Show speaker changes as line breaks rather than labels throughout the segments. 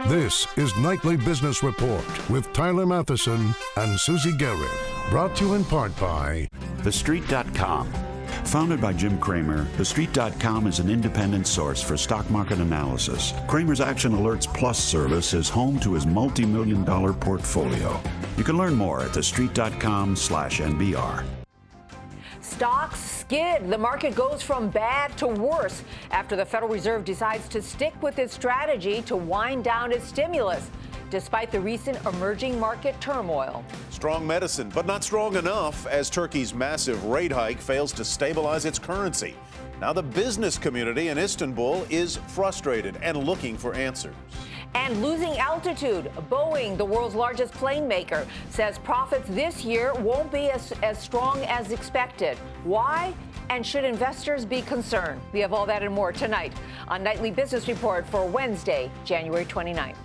This is Nightly Business Report with Tyler Matheson and Susie Garrett. Brought to you in part by
TheStreet.com. Founded by Jim Cramer, TheStreet.com is an independent source for stock market analysis. Cramer's Action Alerts Plus service is home to his multi-million-dollar portfolio. You can learn more at TheStreet.com/NBR.
Stocks skid. The market goes from bad to worse after the Federal Reserve decides to stick with its strategy to wind down its stimulus, despite the recent emerging market turmoil.
Strong medicine, but not strong enough as Turkey's massive rate hike fails to stabilize its currency. Now the business community in Istanbul is frustrated and looking for answers.
And losing altitude. Boeing, the world's largest plane maker, says profits this year won't be as strong as expected. Why? And should investors be concerned? We have all that and more tonight on Nightly Business Report for Wednesday, January 29th.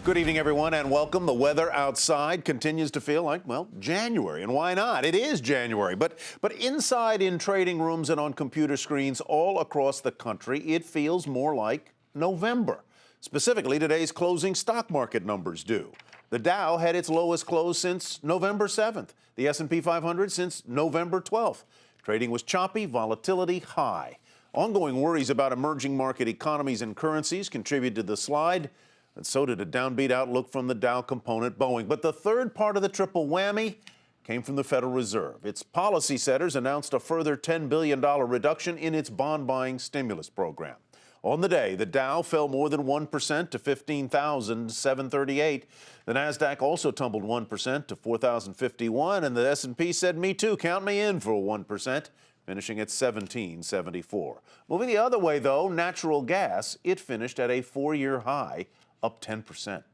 Good evening, everyone, and welcome. The weather outside continues to feel like, well, January, and why not? It is January, but inside in trading rooms and on computer screens all across the country, it feels more like November. Specifically, today's closing stock market numbers do. The Dow had its lowest close since November 7th. The S&P 500 since November 12th. Trading was choppy, volatility high. Ongoing worries about emerging market economies and currencies contributed to the slide, and so did a downbeat outlook from the Dow component, Boeing. But the third part of the triple whammy came from the Federal Reserve. Its policy setters announced a further $10 billion reduction in its bond-buying stimulus program. On the day, the Dow fell more than 1% to 15,738. The Nasdaq also tumbled 1% to 4,051, and the S&P said, "Me too, count me in," for 1%, finishing at 1774. Moving the other way, though, natural gas, it finished at a four-year high, up 10%.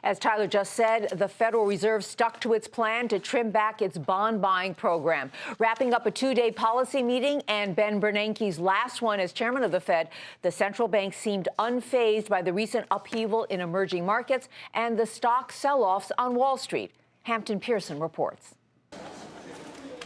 As Tyler just said, the Federal Reserve stuck to its plan to trim back its bond buying program. Wrapping up a two-day policy meeting and Ben Bernanke's last one as chairman of the Fed, the central bank seemed unfazed by the recent upheaval in emerging markets and the stock sell-offs on Wall Street. Hampton Pearson reports.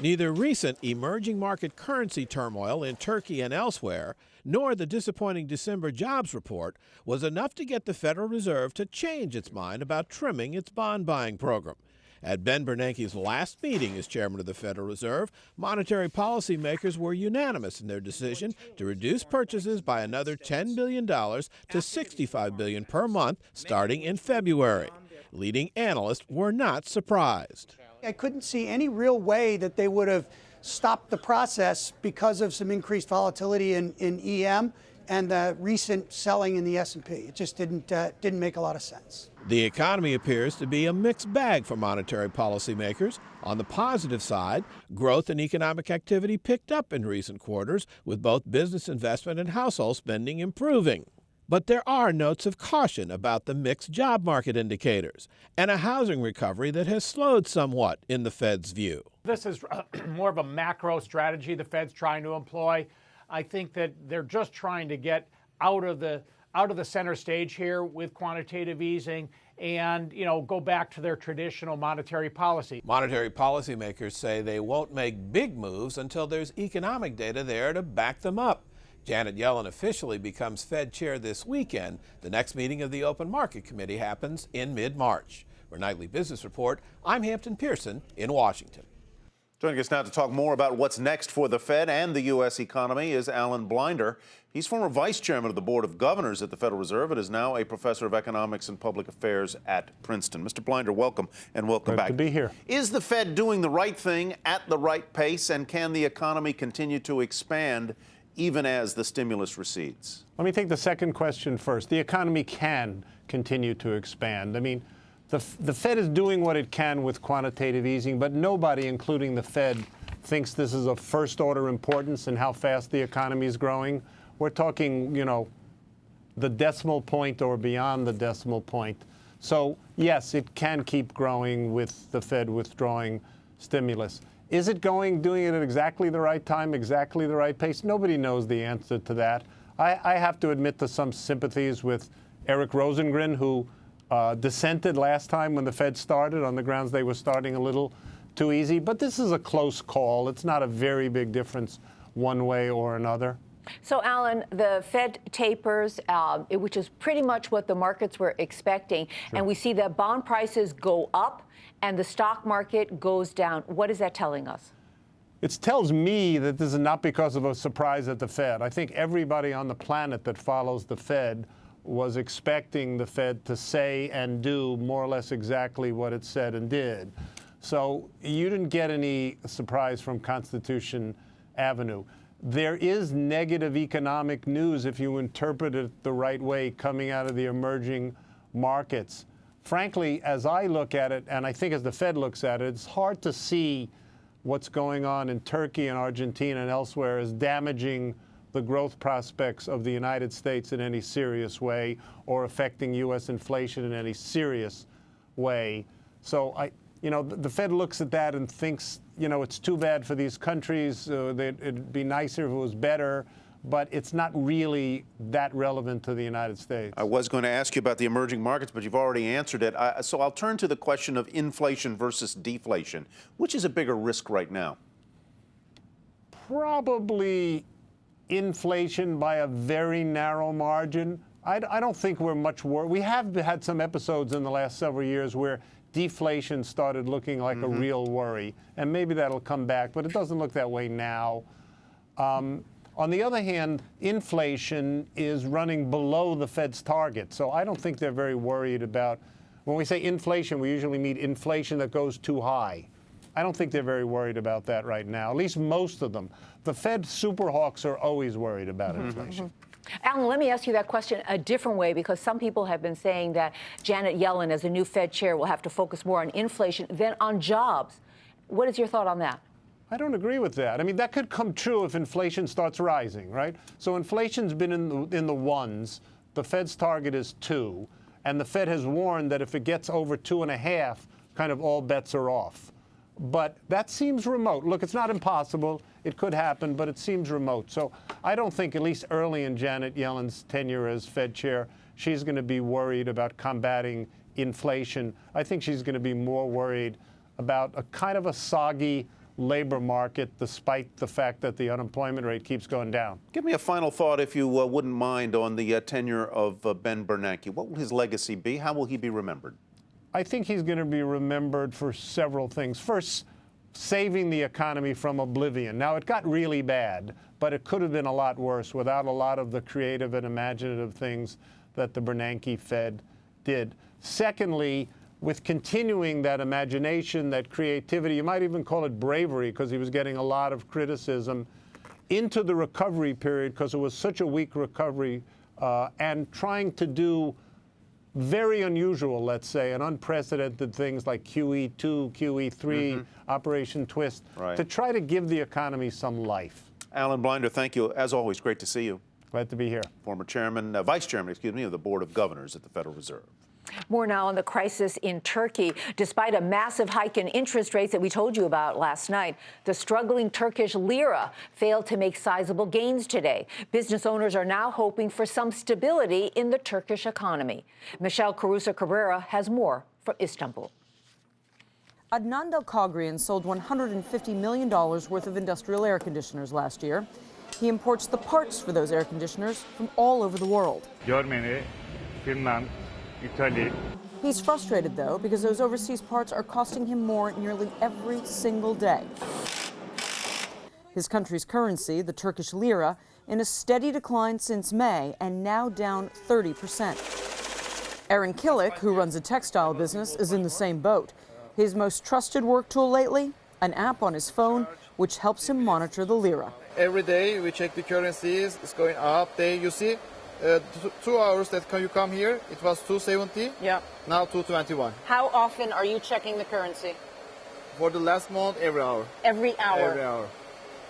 Neither recent emerging market currency turmoil in Turkey and elsewhere, nor the disappointing December jobs report was enough to get the Federal Reserve to change its mind about trimming its bond buying program. At Ben Bernanke's last meeting as chairman of the Federal Reserve, monetary policy makers were unanimous in their decision to reduce purchases by another $10 billion to $65 billion per month starting in February. Leading analysts were not surprised.
I couldn't see any real way that they would have stopped the process because of some increased volatility in EM and the recent selling in the S&P. It just didn't make a lot of sense.
The economy appears to be a mixed bag for monetary policymakers. On the positive side, growth and economic activity picked up in recent quarters, with both business investment and household spending improving. But there are notes of caution about the mixed job market indicators and a housing recovery that has slowed somewhat in the Fed's view.
This is more of a macro strategy the Fed's trying to employ. I think that they're just trying to get out of the center stage here with quantitative easing and, go back to their traditional monetary policy.
Monetary policymakers say they won't make big moves until there's economic data there to back them up. Janet Yellen officially becomes Fed chair this weekend. The next meeting of the Open Market Committee happens in mid-March. For Nightly Business Report, I'm Hampton Pearson in Washington.
Joining us now to talk more about what's next for the Fed and the U.S. economy is Alan Blinder. He's former vice chairman of the Board of Governors at the Federal Reserve and is now a professor of economics and public affairs at Princeton. Mr. Blinder, welcome and welcome back.
Good to be here.
Is the Fed doing the right thing at the right pace, and can the economy continue to expand even as the stimulus recedes?
Let me take the second question first. The economy can continue to expand. I mean, the Fed is doing what it can with quantitative easing, but nobody, including the Fed, thinks this is of first-order importance in how fast the economy is growing. We're talking, the decimal point or beyond the decimal point. So, yes, it can keep growing with the Fed withdrawing stimulus. Is it doing it at exactly the right time, exactly the right pace? Nobody knows the answer to that. I have to admit to some sympathies with Eric Rosengren, who dissented last time when the Fed started on the grounds they were starting a little too easy. But this is a close call. It's not a very big difference one way or another.
So, Alan, the Fed tapers, which is pretty much what the markets were expecting, and we see that bond prices go up and the stock market goes down. What is that telling us?
It tells me that this is not because of a surprise at the Fed. I think everybody on the planet that follows the Fed was expecting the Fed to say and do more or less exactly what it said and did. So you didn't get any surprise from Constitution Avenue. There is negative economic news, if you interpret it the right way, coming out of the emerging markets. Frankly, as I look at it, and I think as the Fed looks at it, it's hard to see what's going on in Turkey and Argentina and elsewhere as damaging the growth prospects of the United States in any serious way or affecting U.S. inflation in any serious way. So the Fed looks at that and thinks, it's too bad for these countries. It'd be nicer if it was better, but it's not really that relevant to the United States.
I was going to ask you about the emerging markets, but you've already answered it. So I'll turn to the question of inflation versus deflation. Which is a bigger risk right now?
Probably inflation by a very narrow margin. I don't think we're much worried. We have had some episodes in the last several years where deflation started looking like a real worry, and maybe that'll come back, but it doesn't look that way now. On the other hand, inflation is running below the Fed's target, so I don't think they're very worried about, when we say inflation, we usually mean inflation that goes too high. I don't think they're very worried about that right now, at least most of them. The Fed superhawks are always worried about inflation.
Alan, let me ask you that question a different way, because some people have been saying that Janet Yellen, as a new Fed chair, will have to focus more on inflation than on jobs. What is your thought on that?
I don't agree with that. I mean, that could come true if inflation starts rising, right? So inflation's been in the ones. The Fed's target is 2, and the Fed has warned that if it gets over 2.5, kind of all bets are off. But that seems remote. Look, it's not impossible. It could happen, but it seems remote. So I don't think, at least early in Janet Yellen's tenure as Fed chair, she's going to be worried about combating inflation. I think she's going to be more worried about a kind of a soggy labor market, despite the fact that the unemployment rate keeps going down.
Give me a final thought, if you wouldn't mind, on the tenure of Ben Bernanke. What will his legacy be? How will he be remembered?
I think he's going to be remembered for several things. First, saving the economy from oblivion. Now, it got really bad, but it could have been a lot worse without a lot of the creative and imaginative things that the Bernanke Fed did. Secondly, with continuing that imagination, that creativity, you might even call it bravery, because he was getting a lot of criticism, into the recovery period, because it was such a weak recovery, and trying to do very unusual, let's say, and unprecedented things like QE2, QE3, Operation Twist, to try to give the economy some life.
Alan Blinder, thank you. As always, great to see you.
Glad to be here.
Former Vice Chairman, of the Board of Governors at the Federal Reserve.
More now on the crisis in Turkey. Despite a massive hike in interest rates that we told you about last night, the struggling Turkish lira failed to make sizable gains today. Business owners are now hoping for some stability in the Turkish economy. Michelle Caruso-Cabrera has more from Istanbul.
Adnan Delkagrian sold $150 million worth of industrial air conditioners last year. He imports the parts for those air conditioners from all over the world.
Germany, Finland, Italy.
He's frustrated, though, because those overseas parts are costing him more nearly every single day. His country's currency, the Turkish lira, in a steady decline since May and now down 30%. Aaron Killick, who runs a textile business, is in the same boat. His most trusted work tool lately, an app on his phone which helps him monitor the lira.
Every day we check the currencies, it's going up. You see, 2 hours that you come here, it was 270.
Yeah.
Now 221.
How often are you checking the currency?
For the last month, every hour.
Every hour?
Every hour.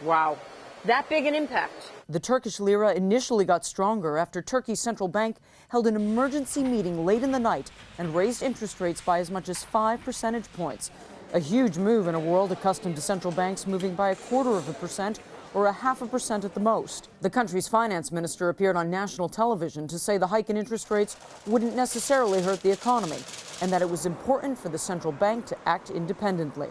Wow. That big an impact? The Turkish lira initially got stronger after Turkey's central bank held an emergency meeting late in the night and raised interest rates by as much as 5 percentage points. A huge move in a world accustomed to central banks moving by 0.25% or 0.5% at the most. The country's finance minister appeared on national television to say the hike in interest rates wouldn't necessarily hurt the economy and that it was important for the central bank to act independently.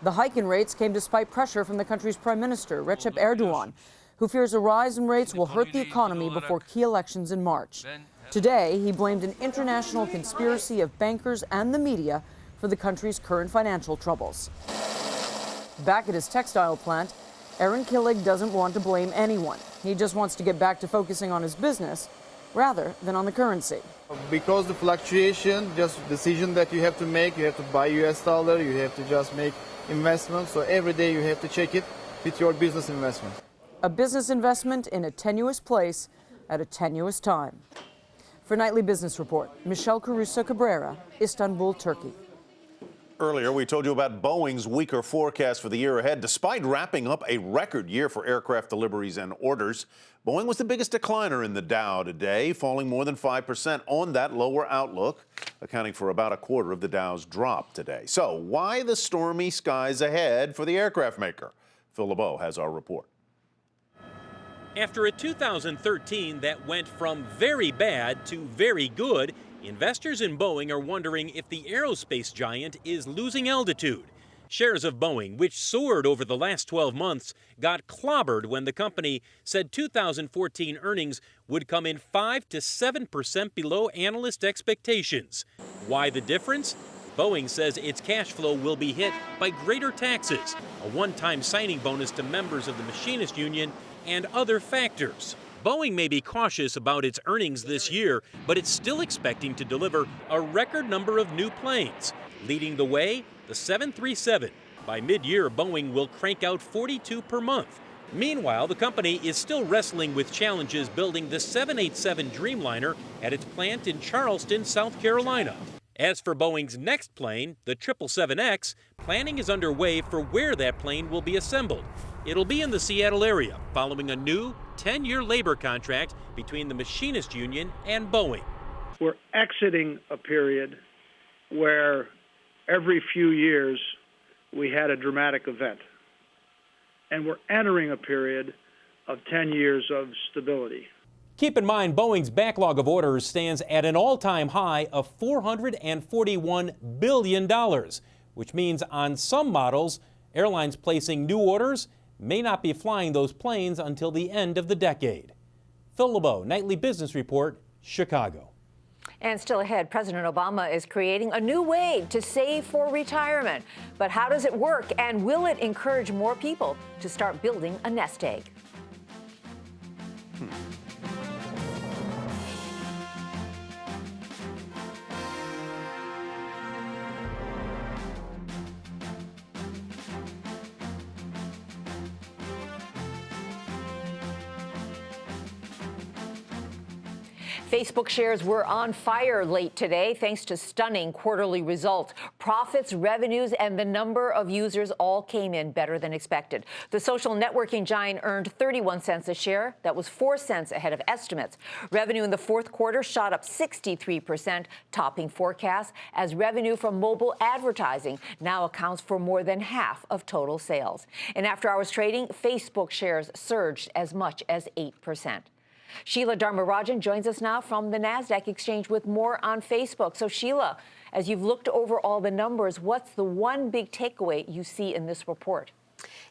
The hike in rates came despite pressure from the country's prime minister, Recep Erdogan, who fears a rise in rates will hurt the economy before key elections in March. Today, he blamed an international conspiracy of bankers and the media for the country's current financial troubles. Back at his textile plant, Aaron Killig doesn't want to blame anyone. He just wants to get back to focusing on his business rather than on the currency.
Because the fluctuation, just decision that you have to make, you have to buy US dollar, you have to just make investments. So every day you have to check it with your business investment.
A business investment in a tenuous place at a tenuous time. For Nightly Business Report, Michelle Caruso Cabrera, Istanbul, Turkey.
Earlier, we told you about Boeing's weaker forecast for the year ahead. Despite wrapping up a record year for aircraft deliveries and orders, Boeing was the biggest decliner in the Dow today, falling more than 5% on that lower outlook, accounting for about a quarter of the Dow's drop today. So why the stormy skies ahead for the aircraft maker? Phil LeBeau has our report.
After a 2013 that went from very bad to very good, investors in Boeing are wondering if the aerospace giant is losing altitude. Shares of Boeing, which soared over the last 12 months, got clobbered when the company said 2014 earnings would come in 5 to 7% below analyst expectations. Why the difference? Boeing says its cash flow will be hit by greater taxes, a one-time signing bonus to members of the machinist union, and other factors. Boeing may be cautious about its earnings this year, but it's still expecting to deliver a record number of new planes. Leading the way, the 737. By mid-year, Boeing will crank out 42 per month. Meanwhile, the company is still wrestling with challenges building the 787 Dreamliner at its plant in Charleston, South Carolina. As for Boeing's next plane, the 777X, planning is underway for where that plane will be assembled. It'll be in the Seattle area, following a new 10-year labor contract between the machinist union and Boeing.
We're exiting a period where every few years we had a dramatic event. And we're entering a period of 10 years of stability.
Keep in mind, Boeing's backlog of orders stands at an all-time high of $441 billion, which means on some models, airlines placing new orders may not be flying those planes until the end of the decade. Phil LeBeau, Nightly Business Report, Chicago.
And still ahead, President Obama is creating a new way to save for retirement. But how does it work, and will it encourage more people to start building a nest egg? Facebook shares were on fire late today thanks to stunning quarterly results. Profits, revenues, and the number of users all came in better than expected. The social networking giant earned 31 cents a share. That was 4 cents ahead of estimates. Revenue in the fourth quarter shot up 63%, topping forecasts, as revenue from mobile advertising now accounts for more than half of total sales. In after-hours trading, Facebook shares surged as much as 8%. Sheila Dharmarajan joins us now from the NASDAQ exchange with more on Facebook. So, Sheila, as you've looked over all the numbers, what's the one big takeaway you see in this report?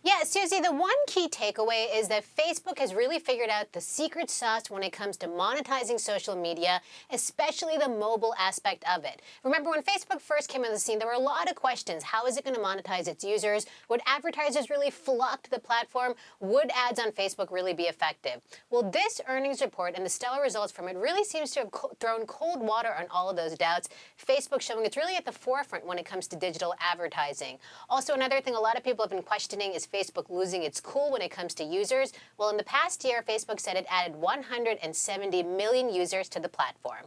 Yeah, Susie, the one key takeaway is that Facebook has really figured out the secret sauce when it comes to monetizing social media, especially the mobile aspect of it. Remember, when Facebook first came on the scene, there were a lot of questions. How is it going to monetize its users? Would advertisers really flock to the platform? Would ads on Facebook really be effective? Well, this earnings report and the stellar results from it really seems to have thrown cold water on all of those doubts. Facebook showing it's really at the forefront when it comes to digital advertising. Also, another thing a lot of people have been questioning is Facebook losing its cool when it comes to users? Well, in the past year, Facebook said it added 170 million users to the platform.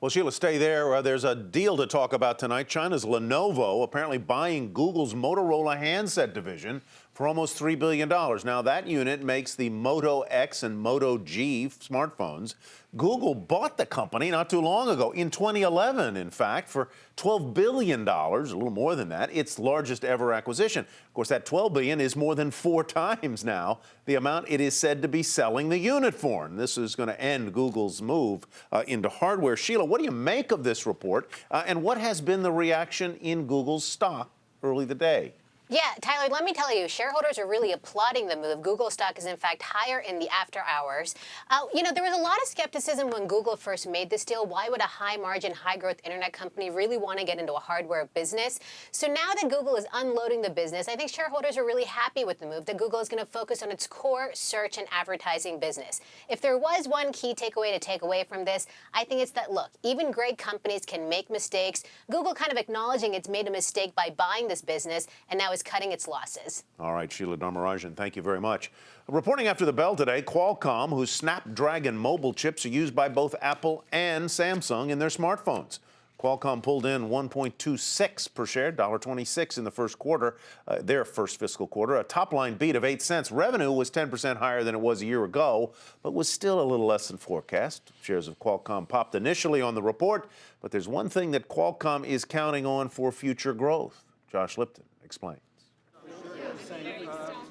Well, Sheila, stay there. There's a deal to talk about tonight. China's Lenovo apparently buying Google's Motorola handset division for almost $3 billion. Now, that unit makes the Moto X and Moto G smartphones. Google bought the company not too long ago, in 2011, in fact, for $12 billion, a little more than that, its largest ever acquisition. Of course, that $12 billion is more than 4 times now the amount it is said to be selling the unit for. And this is going to end Google's move into hardware. Sheila, what do you make of this report? And what has been the reaction in Google's stock early today?
Yeah, Tyler, let me tell you, shareholders are really applauding the move. Google stock is, in fact, higher in the after hours. There was a lot of skepticism when Google first made this deal. Why would a high-margin, high-growth internet company really want to get into a hardware business? So now that Google is unloading the business, I think shareholders are really happy with the move, that Google is going to focus on its core search and advertising business. If there was one key takeaway to take away from this, I think it's that, look, even great companies can make mistakes. Google kind of acknowledging it's made a mistake by buying this business, and now is cutting its losses.
All right, Sheila Dharmarajan, thank you very much. Reporting after the bell today, Qualcomm, whose Snapdragon mobile chips are used by both Apple and Samsung in their smartphones. Qualcomm pulled in 1.26 per share, $1.26 in the first quarter, their first fiscal quarter, a top-line beat of 8 cents. Revenue was 10% higher than it was a year ago, but was still a little less than forecast. Shares of Qualcomm popped initially on the report, but there's one thing that Qualcomm is counting on for future growth. Josh Lipton explains.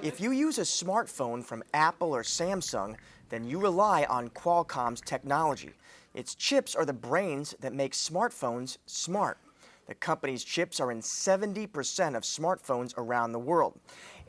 If you use a smartphone from Apple or Samsung, then you rely on Qualcomm's technology. Its chips are the brains that make smartphones smart. The company's chips are in 70% of smartphones around the world.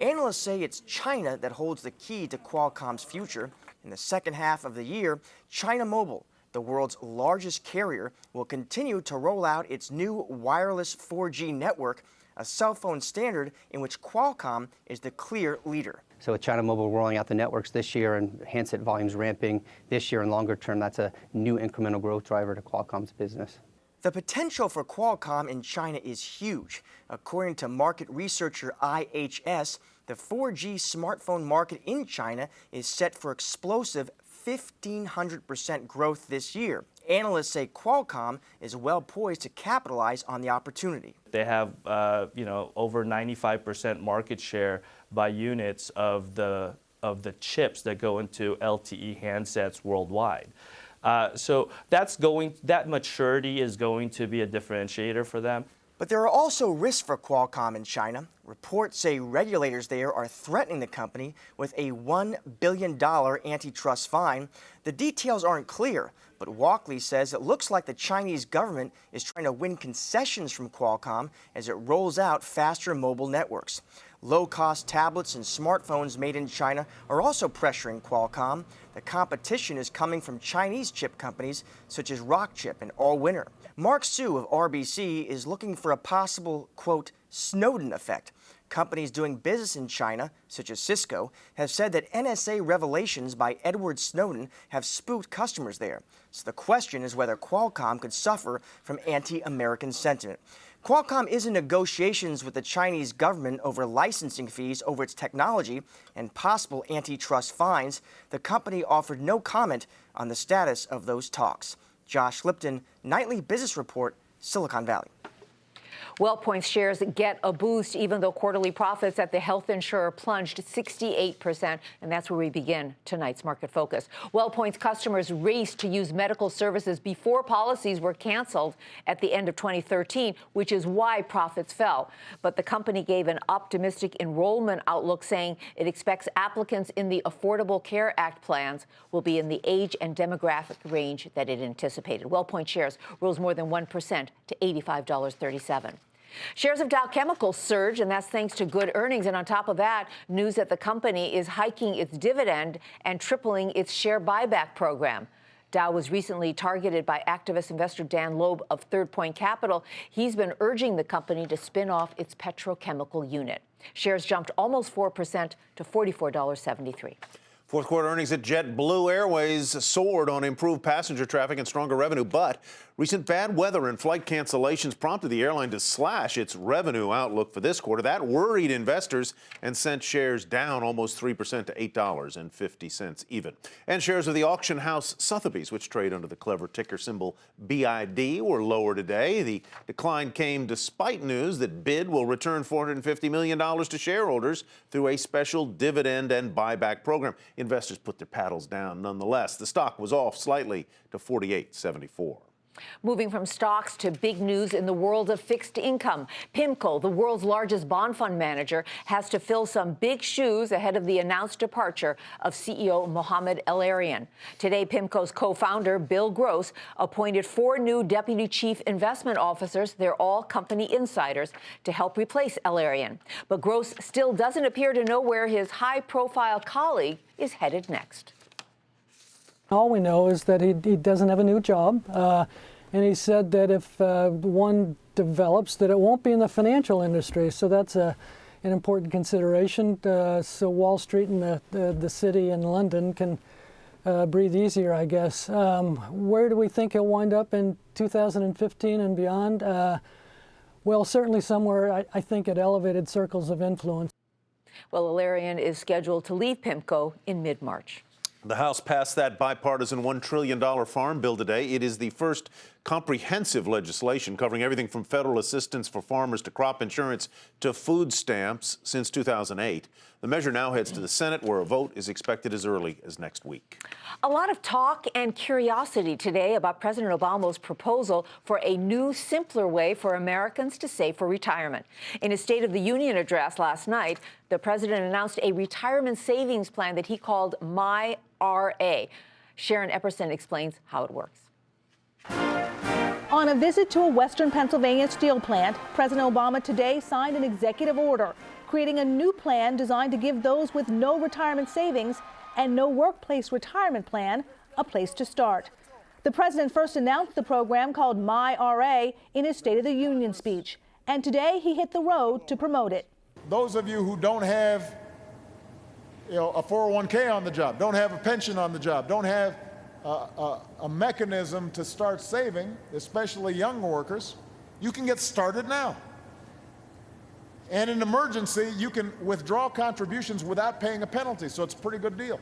Analysts say it's China that holds the key to Qualcomm's future. In the second half of the year, China Mobile, the world's largest carrier, will continue to roll out its new wireless 4G network, a cell phone standard in which Qualcomm is the clear leader.
So with China Mobile rolling out the networks this year and handset volumes ramping this year and longer term, that's a new incremental growth driver to Qualcomm's business.
The potential for Qualcomm in China is huge. According to market researcher IHS, the 4G smartphone market in China is set for explosive 1,500% growth this year. Analysts say Qualcomm is well poised to capitalize on the opportunity.
They have, over 95% market share by units of the chips that go into LTE handsets worldwide. So that maturity is going to be a differentiator for them.
But there are also risks for Qualcomm in China. Reports say regulators there are threatening the company with a $1 billion antitrust fine. The details aren't clear, but Walkley says it looks like the Chinese government is trying to win concessions from Qualcomm as it rolls out faster mobile networks. Low-cost tablets and smartphones made in China are also pressuring Qualcomm. The competition is coming from Chinese chip companies such as Rockchip and Allwinner. Mark Su of RBC is looking for a possible, quote, Snowden effect. Companies doing business in China, such as Cisco, have said that NSA revelations by Edward Snowden have spooked customers there. So the question is whether Qualcomm could suffer from anti-American sentiment. Qualcomm is in negotiations with the Chinese government over licensing fees over its technology and possible antitrust fines. The company offered no comment on the status of those talks. Josh Lipton, Nightly Business Report, Silicon Valley.
WellPoint shares get a boost, even though quarterly profits at the health insurer plunged 68%. And that's where we begin tonight's Market Focus. WellPoint's customers raced to use medical services before policies were canceled at the end of 2013, which is why profits fell. But the company gave an optimistic enrollment outlook, saying it expects applicants in the Affordable Care Act plans will be in the age and demographic range that it anticipated. WellPoint shares rose more than 1% to $85.37. Shares of Dow Chemical surged, and that's thanks to good earnings. And on top of that, news that the company is hiking its dividend and tripling its share buyback program. Dow was recently targeted by activist investor Dan Loeb of Third Point Capital. He's been urging the company to spin off its petrochemical unit. Shares jumped almost 4% to $44.73.
Fourth quarter earnings at JetBlue Airways soared on improved passenger traffic and stronger revenue, but recent bad weather and flight cancellations prompted the airline to slash its revenue outlook for this quarter. That worried investors and sent shares down almost 3% to $8.50 even. And shares of the auction house Sotheby's, which trade under the clever ticker symbol BID, were lower today. The decline came despite news that BID will return $450 million to shareholders through a special dividend and buyback program. Investors put their paddles down nonetheless. The stock was off slightly to $48.74.
Moving from stocks to big news in the world of fixed income. Pimco, the world's largest bond fund manager, has to fill some big shoes ahead of the announced departure of CEO Mohamed El-Erian. Today, Pimco's co-founder, Bill Gross, appointed 4 new deputy chief investment officers. They're all company insiders to help replace El-Erian. But Gross still doesn't appear to know where his high-profile colleague is headed next.
All we know is that he doesn't have a new job, and he said that if one develops, that it won't be in the financial industry. So that's an important consideration. So Wall Street and the city in London can breathe easier, I guess. Where do we think he'll wind up in 2015 and beyond? Well, certainly somewhere, I think, at elevated circles of influence.
Well, El-Erian is scheduled to leave Pimco in mid-March.
The House passed that bipartisan $1 trillion farm bill today. It is the first comprehensive legislation covering everything from federal assistance for farmers to crop insurance to food stamps since 2008. The measure now heads to the Senate, where a vote is expected as early as next week.
A lot of talk and curiosity today about President Obama's proposal for a new, simpler way for Americans to save for retirement. In his State of the Union address last night, the president announced a retirement savings plan that he called My RA. Sharon Epperson explains how it works.
On a visit to a western Pennsylvania steel plant, President Obama today signed an executive order creating a new plan designed to give those with no retirement savings and no workplace retirement plan a place to start. The president first announced the program called My RA in his State of the Union speech, and today he hit the road to promote it.
Those of you who don't have a 401k on the job, don't have a pension on the job, don't have a mechanism to start saving, especially young workers, you can get started now. And in an emergency, you can withdraw contributions without paying a penalty, so it's a pretty good deal.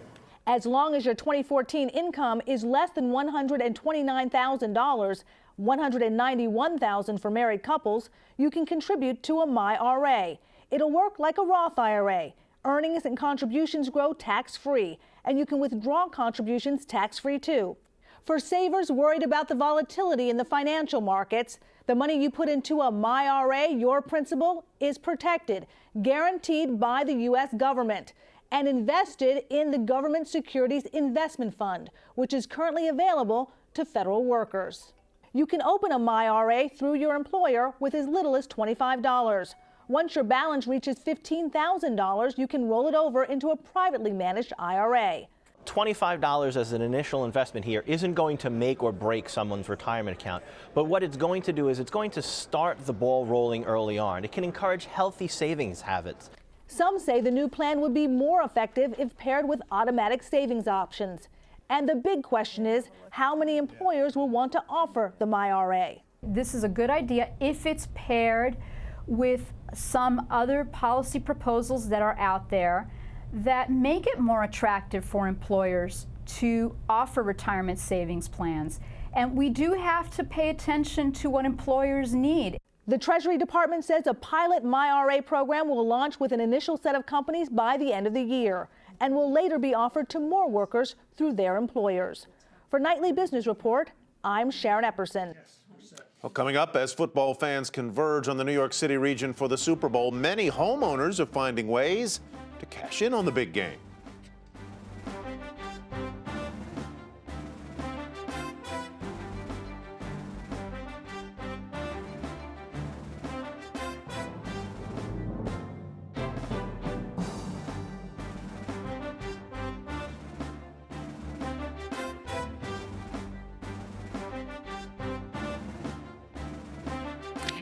As long as your 2014 income is less than $129,000, $191,000 for married couples, you can contribute to a My RA. It'll work like a Roth IRA. Earnings and contributions grow tax-free, and you can withdraw contributions tax-free too. For savers worried about the volatility in the financial markets, the money you put into a My RA, your principal, is protected, guaranteed by the U.S. government, and invested in the Government Securities Investment Fund, which is currently available to federal workers. You can open a My RA through your employer with as little as $25. Once your balance reaches $15,000, you can roll it over into a privately managed IRA.
$25 as an initial investment here isn't going to make or break someone's retirement account, but what it's going to do is it's going to start the ball rolling early on. It can encourage healthy savings habits.
Some say the new plan would be more effective if paired with automatic savings options. And the big question is, how many employers will want to offer the My RA?
This is a good idea if it's paired with some other policy proposals that are out there that make it more attractive for employers to offer retirement savings plans. And we do have to pay attention to what employers need.
The Treasury Department says a pilot My RA program will launch with an initial set of companies by the end of the year and will later be offered to more workers through their employers. For Nightly Business Report, I'm Sharon Epperson.
Well, coming up, as football fans converge on the New York City region for the Super Bowl, many homeowners are finding ways to cash in on the big game.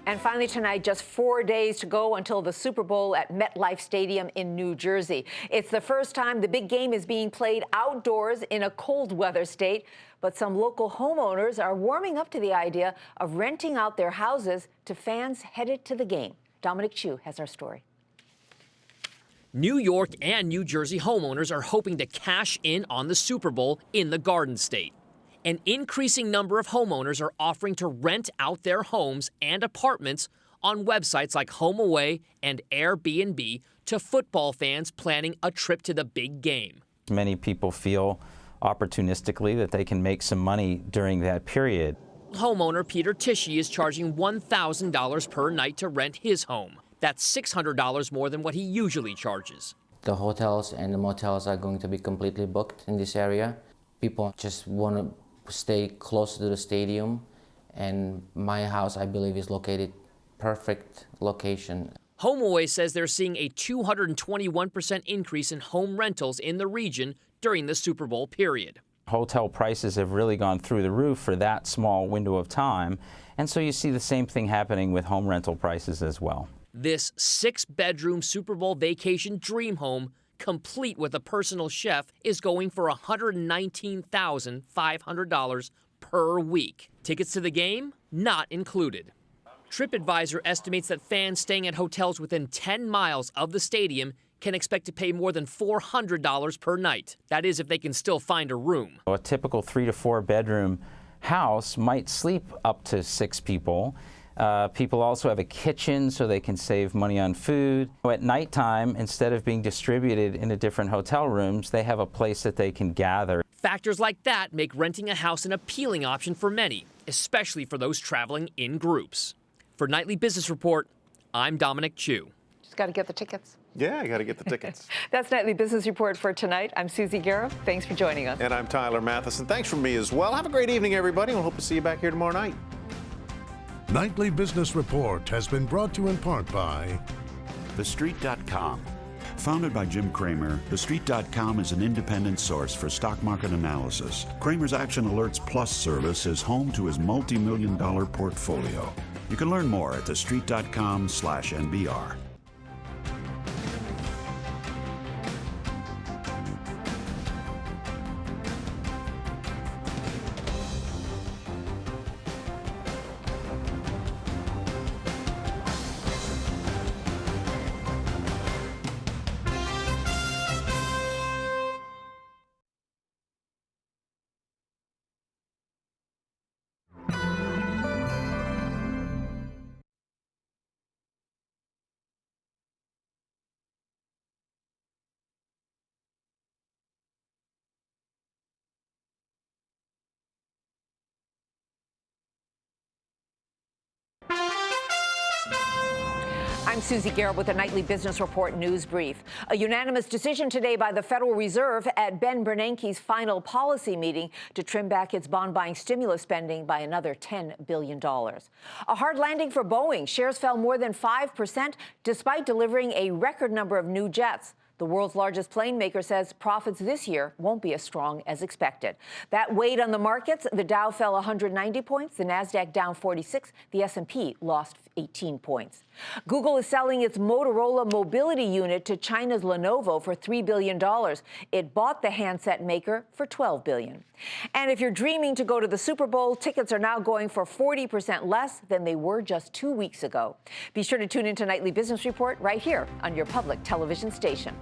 And finally tonight, just 4 days to go until the Super Bowl at MetLife Stadium in New Jersey. It's the first time the big game is being played outdoors in a cold weather state, but some local homeowners are warming up to the idea of renting out their houses to fans headed to the game. Dominic Chu has our story.
New York and New Jersey homeowners are hoping to cash in on the Super Bowl in the Garden State. An increasing number of homeowners are offering to rent out their homes and apartments on websites like HomeAway and Airbnb to football fans planning a trip to the big game.
Many people feel opportunistically that they can make some money during that period.
Homeowner Peter Tishy is charging $1,000 per night to rent his home. That's $600 more than what he usually charges.
The hotels and the motels are going to be completely booked in this area. People just want to stay close to the stadium, and my house, I believe, is located perfect location.
HomeAway says they're seeing a 221% increase in home rentals in the region during the Super Bowl period.
Hotel prices have really gone through the roof for that small window of time, and so you see the same thing happening with home rental prices as well.
This 6-bedroom Super Bowl vacation dream home, complete with a personal chef, is going for $119,500 per week. Tickets to the game not included. TripAdvisor estimates that fans staying at hotels within 10 miles of the stadium can expect to pay more than $400 per night. That is, if they can still find a room.
A typical 3 to 4 bedroom house might sleep up to 6 people. People also have a kitchen so they can save money on food. At nighttime, instead of being distributed into different hotel rooms, they have a place that they can gather.
Factors like that make renting a house an appealing option for many, especially for those traveling in groups. For Nightly Business Report, I'm Dominic Chu.
Just got to get the tickets.
Yeah, I got to get the tickets.
That's Nightly Business Report for tonight. I'm Susie Guerra. Thanks for joining us.
And I'm Tyler Mathisen. Thanks from me as well. Have a great evening, everybody. We'll hope to see you back here tomorrow night.
Nightly Business Report has been brought to you in part by
TheStreet.com. Founded by Jim Cramer, TheStreet.com is an independent source for stock market analysis. Cramer's Action Alerts Plus service is home to his multi-million-dollar portfolio. You can learn more at TheStreet.com/NBR.
I'm Susie Guerra with the Nightly Business Report News Brief. A unanimous decision today by the Federal Reserve at Ben Bernanke's final policy meeting to trim back its bond-buying stimulus spending by another $10 billion. A hard landing for Boeing. Shares fell more than 5% despite delivering a record number of new jets. The world's largest plane maker says profits this year won't be as strong as expected. That weighed on the markets. The Dow fell 190 points, the Nasdaq down 46, the S&P lost 18 points. Google is selling its Motorola mobility unit to China's Lenovo for $3 billion. It bought the handset maker for $12 billion. And if you're dreaming to go to the Super Bowl, tickets are now going for 40% less than they were just 2 weeks ago. Be sure to tune into Nightly Business Report right here on your public television station.